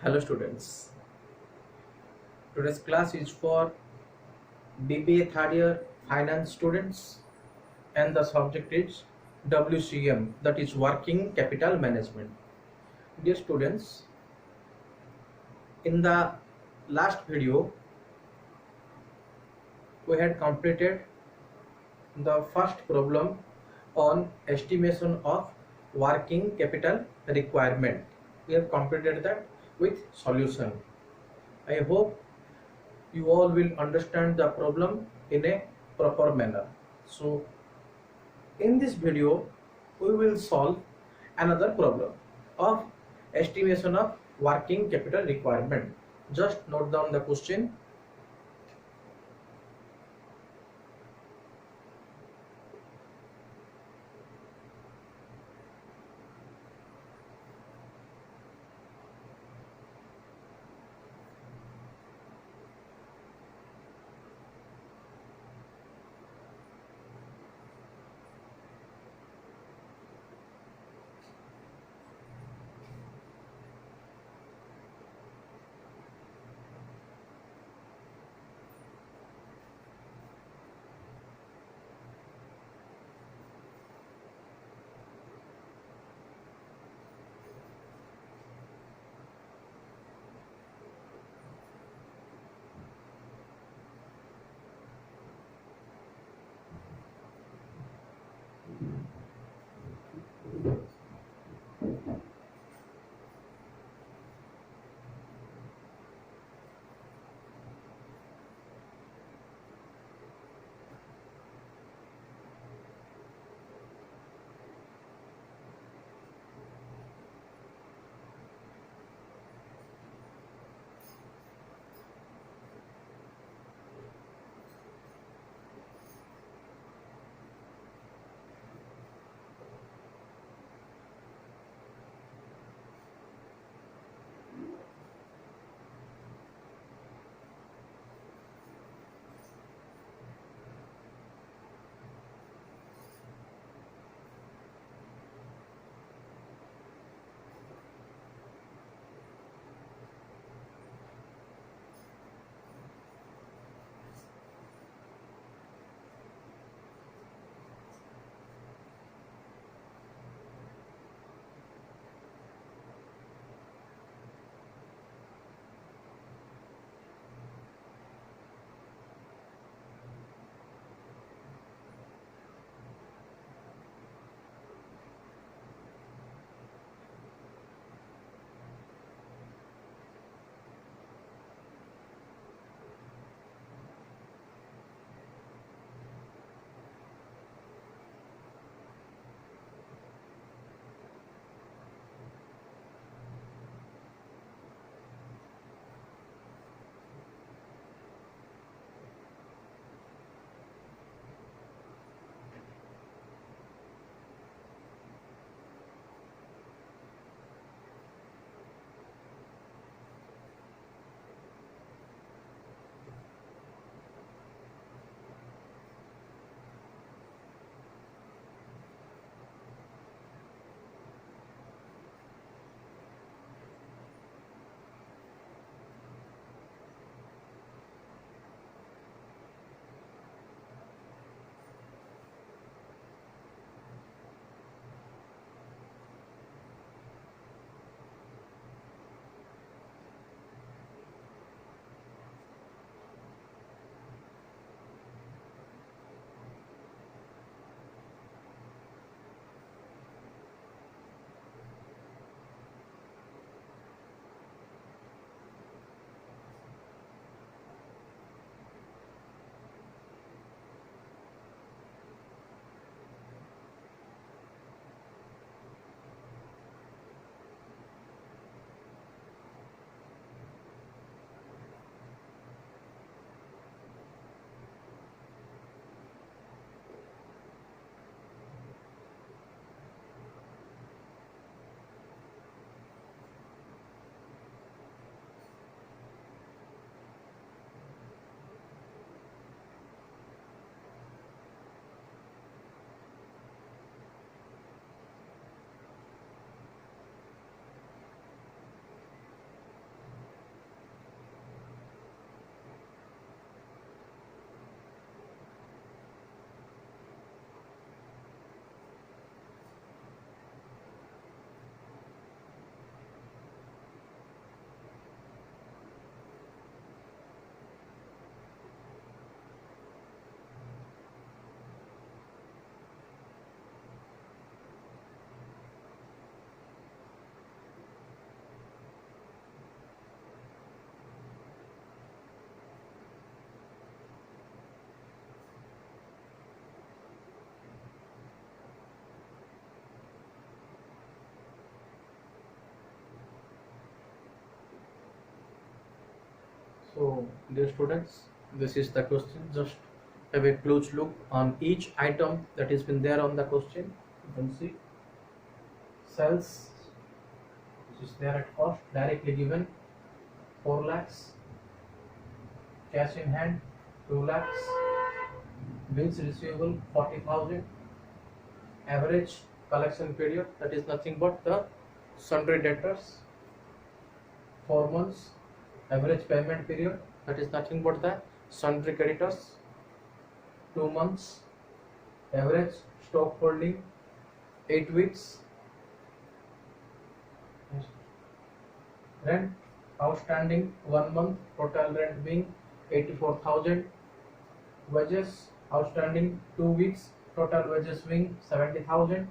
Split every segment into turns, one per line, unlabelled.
Hello students. Today's class is for BBA third year finance students and the subject is WCM, that is working capital management. Dear students, in the last video we had completed the first problem on estimation of working capital requirement. We have completed that with solution. I hope you all will understand the problem in a proper manner. So in this video we will solve another problem of estimation of working capital requirement. Just note down the question. So, dear students, this is the question. Just have a close look on each item that has been there on the question. You can see cells, which is there at cost, directly given 4 lakhs, cash in hand 2 lakhs, bills receivable 40,000, average collection period, that is nothing but the sundry debtors 4 months, average payment period, that is nothing but the sundry creditors 2 months, average stock holding 8 weeks, rent outstanding 1 month, total rent being 84,000, wages outstanding 2 weeks, total wages being 70,000,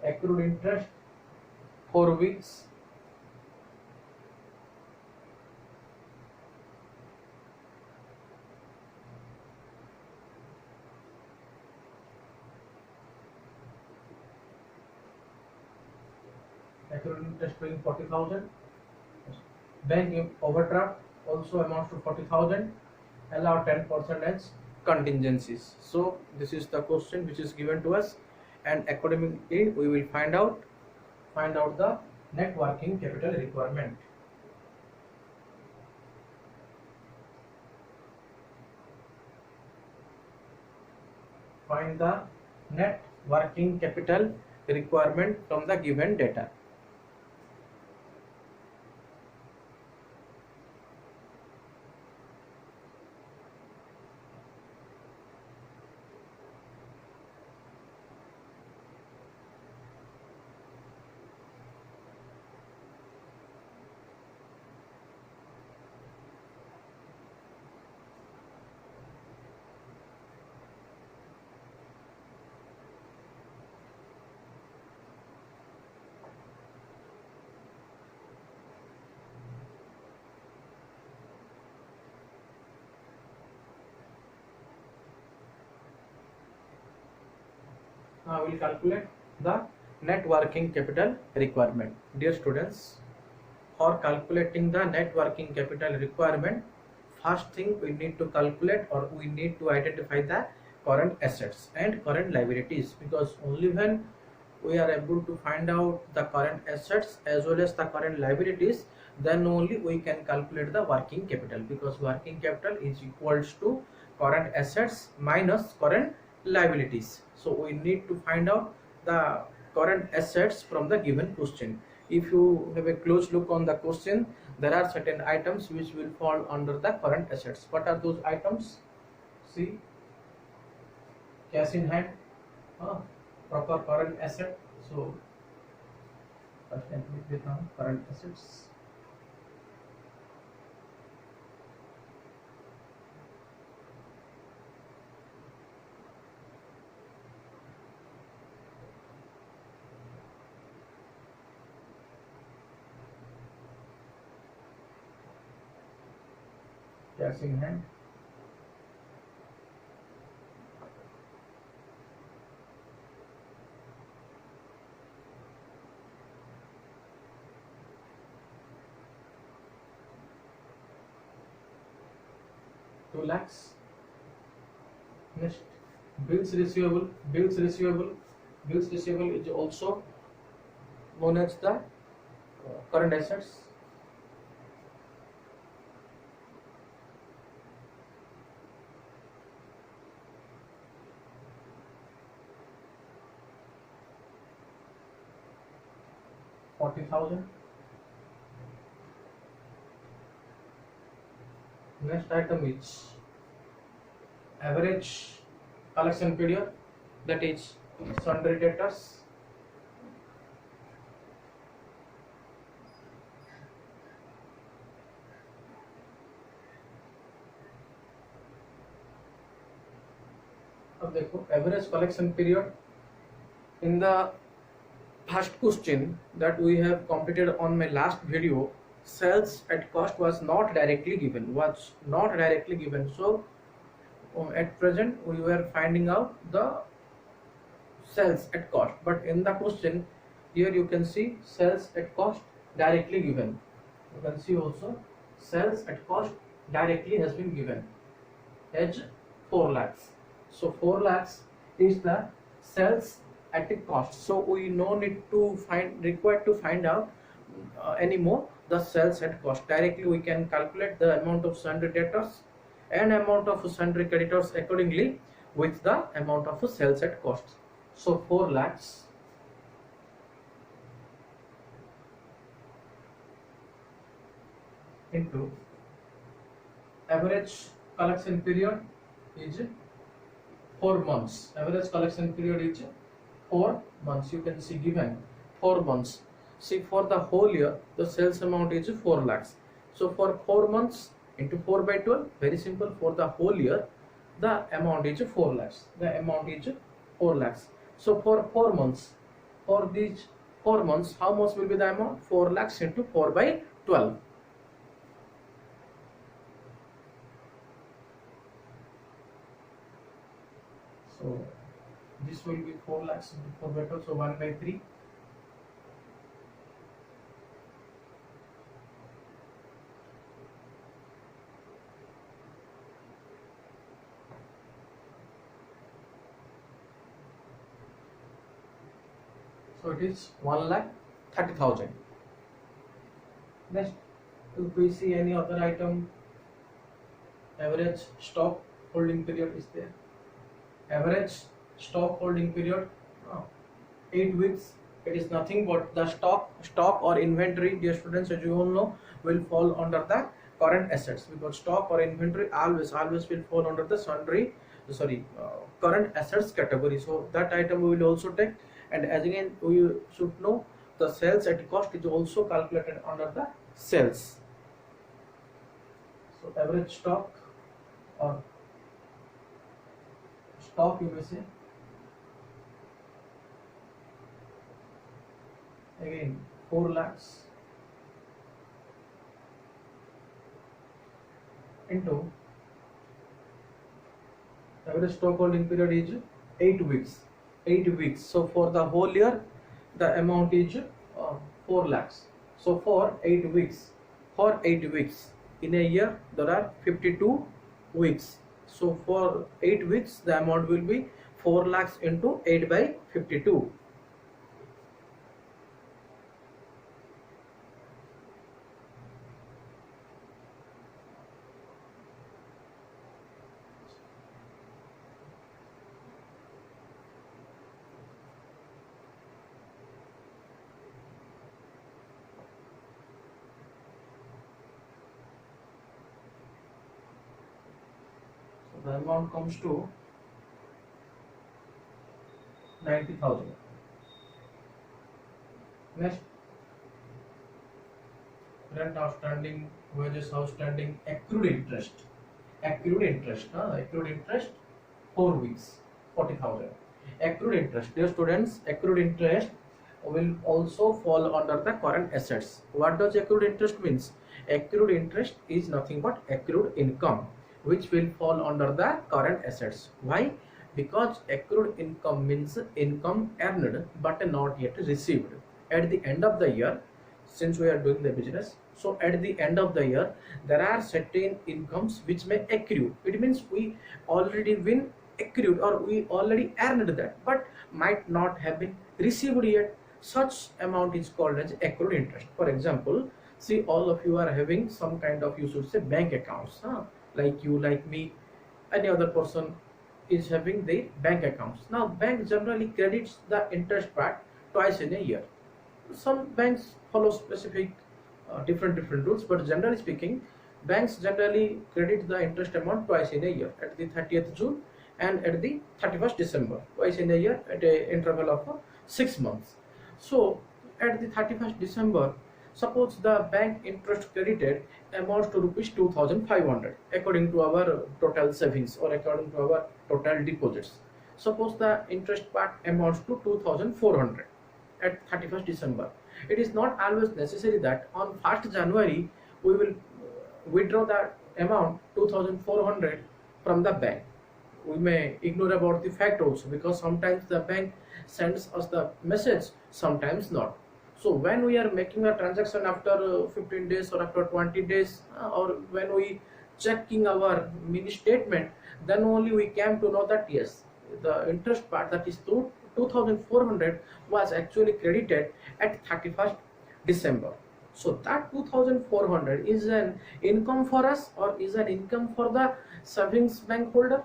accrued interest 4 weeks, accrued interest being 40,000, bank overdraft also amounts to 40,000, allow 10% as contingencies. So this is the question which is given to us, and accordingly we will find out the net working capital requirement. Find the net working capital requirement from the given data. Now we will calculate the net working capital requirement. Dear students, for calculating the net working capital requirement, first thing we need to calculate, or we need to identify the current assets and current liabilities, because only when we are able to find out the current assets as well as the current liabilities, then only we can calculate the working capital, because working capital is equals to current assets minus current liabilities. So we need to find out the current assets from the given question. If you have a close look on the question, there are certain items which will fall under the current assets. What are those items? See, cash in hand, proper current asset. So first entry become current assets. Cash in hand, two lakhs. Next, bills receivable. Bills receivable is also known as the current assets. $40,000. Next item is average collection period, that is sundry debtors. अब देखो average collection period in the first question that we have completed on my last video, sales at cost was not directly given, so at present we were finding out the sales at cost, but in the question here you can see sales at cost directly given. You can see also sales at cost directly has been given as 4 lakhs. So 4 lakhs is the sales at a cost. So we no need to required to find out anymore the sales at cost. Directly we can calculate the amount of sundry debtors and amount of sundry creditors accordingly with the amount of sales at cost. So 4 lakhs into average collection period is 4 months. Average collection period is 4 months. You can see given 4 months. See, for the whole year the sales amount is 4 lakhs. So for 4 months into 4 by 12, very simple. For the whole year the amount is 4 lakhs. The amount is 4 lakhs. So for 4 months, for these 4 months, how much will be the amount? 4 lakhs into 4 by 12. So this will be 4 lakhs into 4 by 12, so 1 by 3. So it is 1,30,000. Next, if we see any other item, average stock holding period is there. Average stock holding period 8 weeks. It is nothing but the stock or inventory, dear students, as you all know, will fall under the current assets, because stock or inventory always will fall under the current assets category. So that item we will also take. And as again we should know, the sales at cost is also calculated under the sales. So average stock or stock, you may say, again 4 lakhs into average stock holding period is 8 weeks. 8 weeks. So for the whole year the amount is 4 lakhs. So for 8 weeks, in a year there are 52 weeks. So for 8 weeks the amount will be 4 lakhs into 8 by 52. The amount comes to 90,000. Next, rent outstanding, wages outstanding, accrued interest. Accrued interest 4 weeks, 40,000. Accrued interest, dear students, accrued interest will also fall under the current assets. What does accrued interest means? Accrued interest is nothing but accrued income, which will fall under the current assets. Why? Because accrued income means income earned but not yet received. At the end of the year, since we are doing the business, so at the end of the year there are certain incomes which may accrue. It means we already been accrued or we already earned that, but might not have been received yet. Such amount is called as accrued interest. For example, see, all of you are having some kind of, you should say, bank accounts, like you, like me, any other person is having the bank accounts. Now bank generally credits the interest part twice in a year. Some banks follow specific different rules, but generally speaking banks generally credit the interest amount twice in a year, at the 30th June and at the 31st December, twice in a year at a interval of 6 months. So at the 31st December, suppose the bank interest credited amounts to rupees 2,500 according to our total savings or according to our total deposits. Suppose the interest part amounts to 2,400 at 31st December. It is not always necessary that on 1st January we will withdraw that amount 2,400 from the bank. We may ignore about the fact also, because sometimes the bank sends us the message, sometimes not. So when we are making a transaction after 15 days or after 20 days, or when we checking our mini statement, then only we came to know that yes, the interest part, that is 2400, was actually credited at 31st December. So that 2400 is an income for us or is an income for the savings bank holder.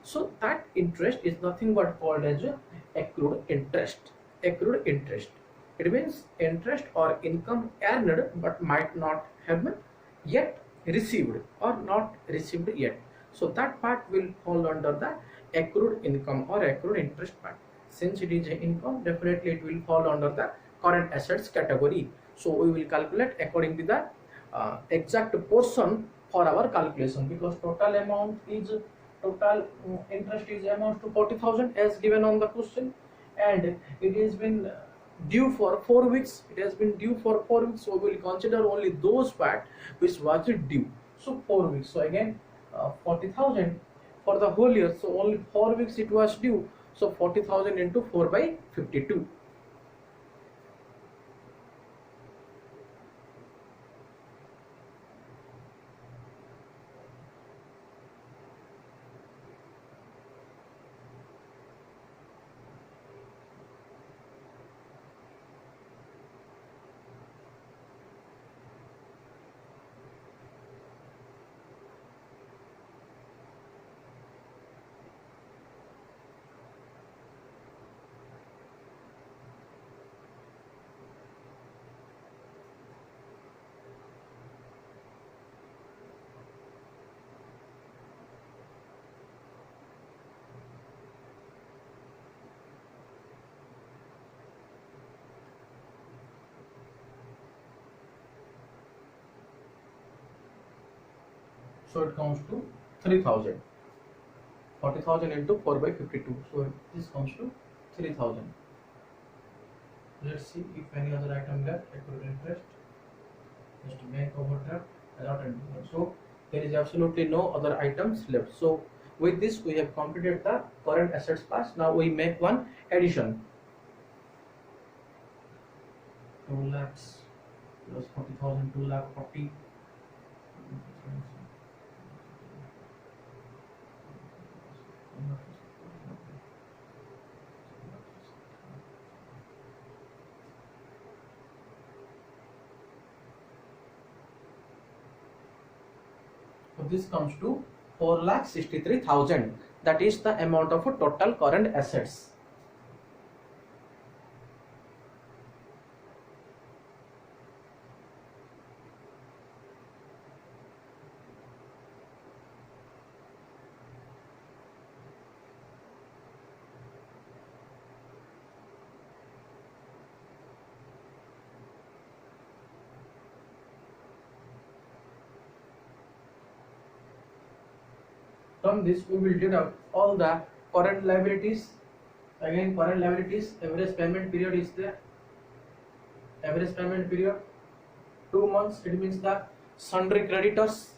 So that interest is nothing but called as accrued interest. Accrued interest, it means interest or income earned but might not have been yet received or not received yet. So that part will fall under the accrued income or accrued interest part. Since it is income, definitely it will fall under the current assets category. So we will calculate according to the exact portion for our calculation, because total amount is total interest is amounts to 40,000 as given on the question, and it has been due for 4 weeks. It has been due for 4 weeks, so we will consider only those part which was due. So 4 weeks. So again, 40,000 for the whole year. So only 4 weeks it was due. So 40,000 into 4 by 52. So it comes to 3,000. 40,000 into 4 by 52. So this comes to 3,000. Let's see if any other item left. Accrued interest, just bank overdraft, allowed and dividend. So there is absolutely no other items left. So with this we have completed the current assets part. Now we make one addition. 2 lakhs plus 40,000, 2 lakh 40. So this comes to 4,63,000. That is the amount of total current assets. From this we will deduct all the current liabilities. Again, current liabilities, average payment period is there. Average payment period 2 months. It means the sundry creditors.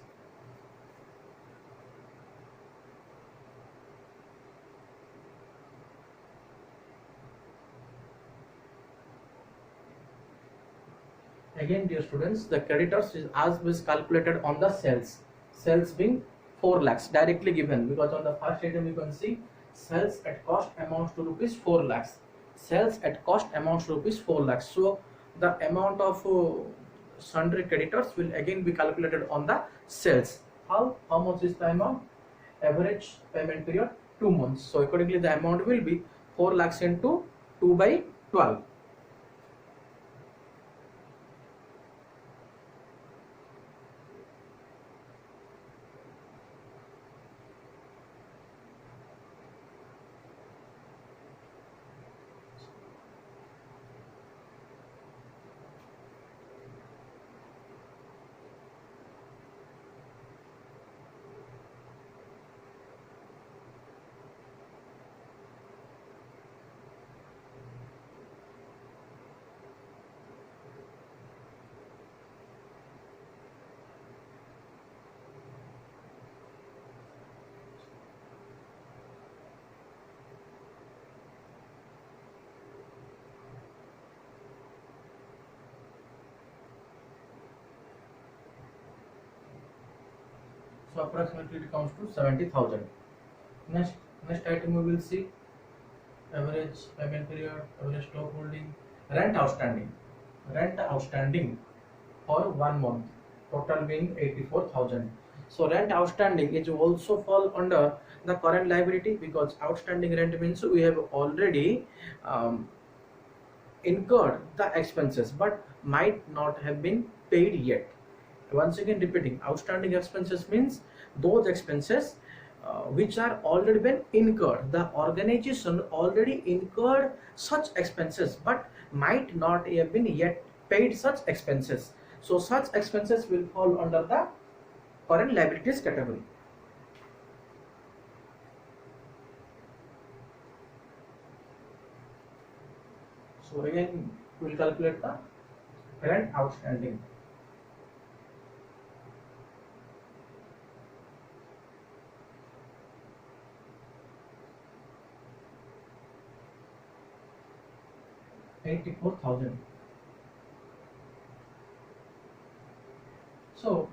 Again, dear students, the creditors is as was calculated on the sales. Sales being 4 lakhs directly given, because on the first item you can see sales at cost amounts to rupees 4 lakhs. Sales at cost amounts to rupees 4 lakhs. So the amount of sundry creditors will again be calculated on the sales. How much is the amount? Average payment period 2 months. So accordingly the amount will be 4 lakhs into 2 by 12. So approximately it comes to 70,000. Next, next item we will see average payment period, average stock holding, rent outstanding. Rent outstanding for 1 month, total being 84,000. So rent outstanding is also fall under the current liability, because outstanding rent means we have already um, incurred the expenses but might not have been paid yet. Once again repeating, outstanding expenses means those expenses which are already been incurred. The organization already incurred such expenses but might not have been yet paid such expenses. So such expenses will fall under the current liabilities category. So again we will calculate the current outstanding. $84,000. So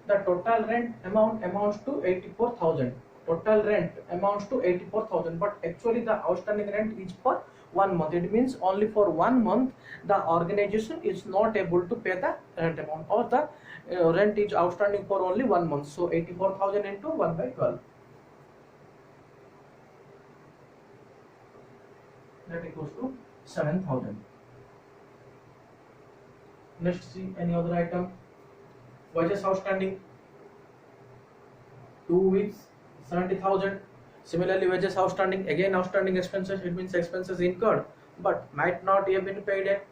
the total rent amount amounts to 84,000. Total rent amounts to 84,000, but actually the outstanding rent is for 1 month. It means only for 1 month the organization is not able to pay the rent amount, or the rent is outstanding for only 1 month. So 84,000 into 1 by 12. That equals to 7,000. Next, see any other item. Wages outstanding 2 weeks, 70,000. Similarly, wages outstanding, again outstanding expenses, it means expenses incurred but might not have been paid yet.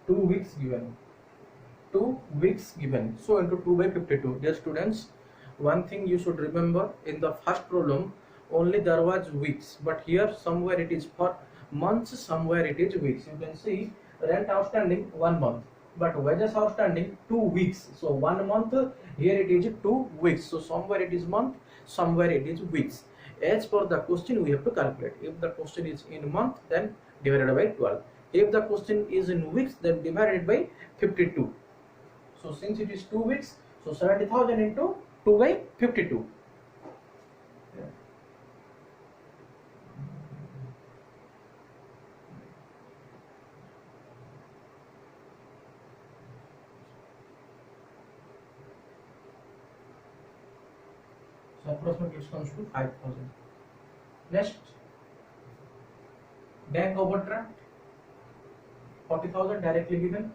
Two weeks given. 2 weeks given. So into 2 by 52. Dear students, one thing you should remember, in the first problem only there was weeks, but here somewhere it is for months, somewhere it is weeks. You can see rent outstanding 1 month, but wages outstanding 2 weeks. So 1 month, here it is 2 weeks. So somewhere it is month, somewhere it is weeks. As per the question we have to calculate. If the question is in month, then divided by 12. If the question is in weeks, then divided by 52. So since it is 2 weeks, so 70,000 into 2 by 52. So approximately it comes to 5,000. Next, bank overdraft 40,000 directly given.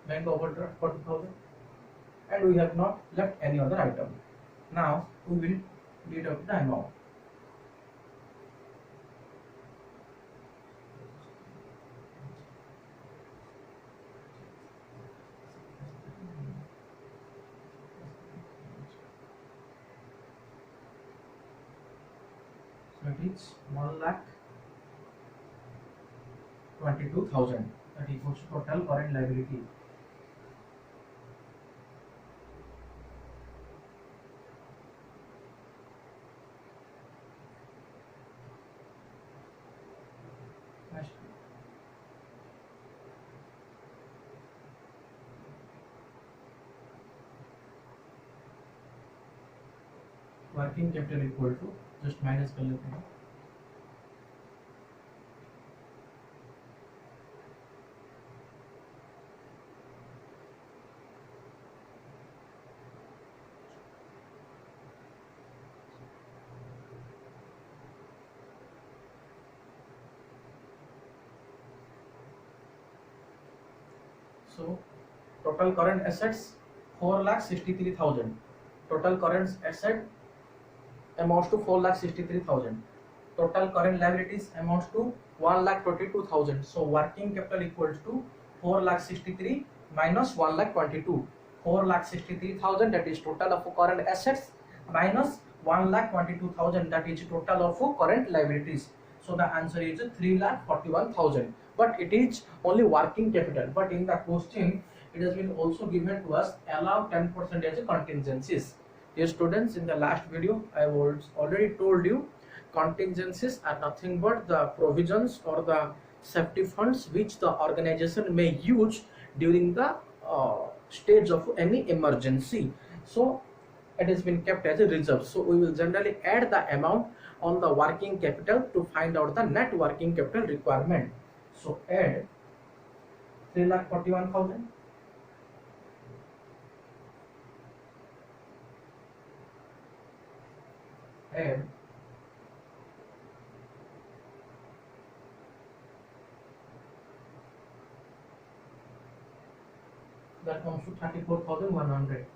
Bank overdraft 40,000, and we have not left any other item. Now we will deduct the amount. So it is 1,22,000. That equals to total current liability. Next, working capital equal to, just minus कर लेते हैं. So total current assets 4,63,000. Total current asset amounts to 4,63,000. Total current liabilities amounts to 1,22,000. So working capital equals to 4,63,000 minus 1,22,000. 4,63,000 that is total of current assets minus 1,22,000 that is total of current liabilities. So the answer is 3,41,000. But it is only working capital. But in the question it has been also given to us allow 10% as a contingencies. Dear students, in the last video I was already told you contingencies are nothing but the provisions or the safety funds which the organization may use during the stage of any emergency. So it has been kept as a reserve. So we will generally add the amount on the working capital to find out the net working capital requirement. So add 3,41,000 add that comes to 34,100.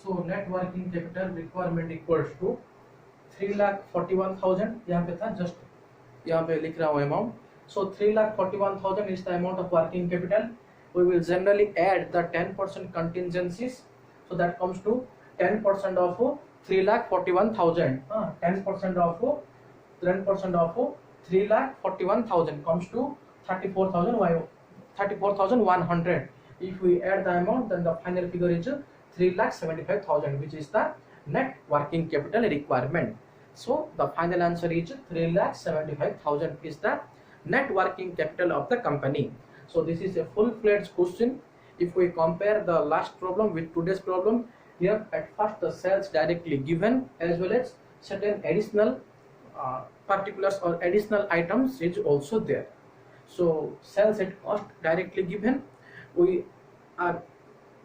So net working capital requirement equals to 3,41,000. यहाँ पे था, just यहाँ पे लिख रहा हूँ amount. So 3,41,000 is the amount of working capital. We will generally add the 10% contingencies. So that comes to 10% of 3,41,000. 10% of 3,41,000 comes to 34,100. If we add the amount, then the final figure is 3,75,000, which is the net working capital requirement. So the final answer is 3,75,000 is the net working capital of the company. So this is a full-fledged question. If we compare the last problem with today's problem, here at first the sales directly given as well as certain additional particulars or additional items is also there. So sales at cost directly given, we are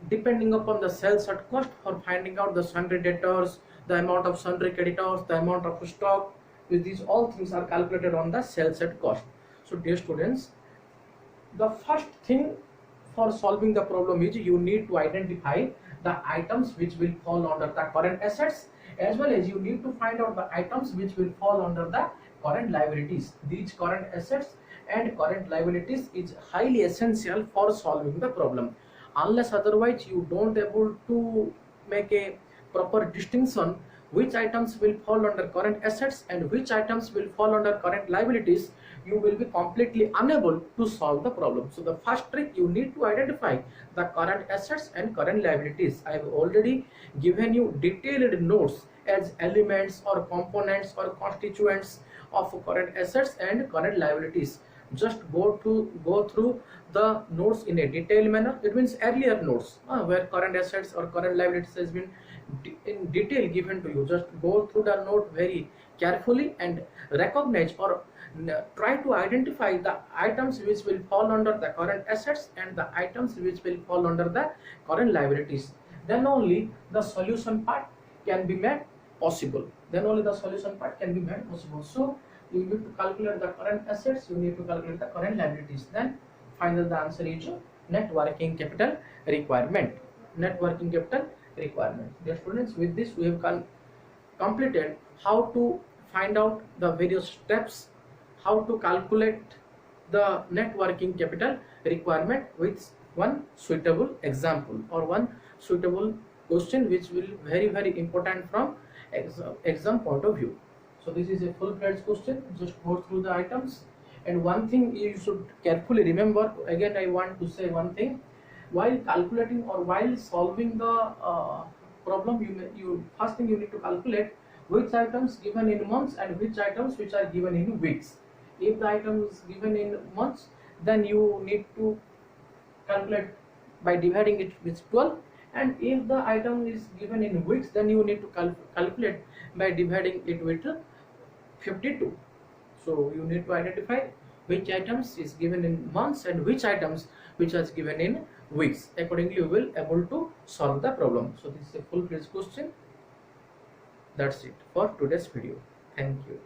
depending upon the sales at cost for finding out the sundry debtors, the amount of sundry creditors, the amount of stock. With these all things are calculated on the sales at cost. So dear students, the first thing for solving the problem is you need to identify the items which will fall under the current assets, as well as you need to find out the items which will fall under the current liabilities. These current assets and current liabilities is highly essential for solving the problem. Unless otherwise you don't able to make a proper distinction which items will fall under current assets and which items will fall under current liabilities, you will be completely unable to solve the problem. So the first trick, you need to identify the current assets and current liabilities. I have already given you detailed notes as elements or components or constituents of current assets and current liabilities. Just go through the notes in a detailed manner. It means earlier notes where current assets or current liabilities has been in detail given to you. Just go through the note very carefully and recognize or try to identify the items which will fall under the current assets and the items which will fall under the current liabilities. Then only the solution part can be made possible. So you need to calculate the current assets, you need to calculate the current liabilities. Then finally the answer is net working capital requirement. Dear students, with this we have completed how to find out the various steps, how to calculate the net working capital requirement with one suitable example or one suitable question which will very important from exam point of view. So this is a full-fledged question. Just go through the items, and one thing you should carefully remember. Again, I want to say one thing: while calculating or while solving the problem, you first thing you need to calculate which items given in months and which items which are given in weeks. If the item is given in months, then you need to calculate by dividing it with 12. And if the item is given in weeks, then you need to calculate by dividing it with 52. So you need to identify which items is given in months and which items which is given in weeks. Accordingly, you will able to solve the problem. So this is a full-fledged question. That's it for today's video. Thank you.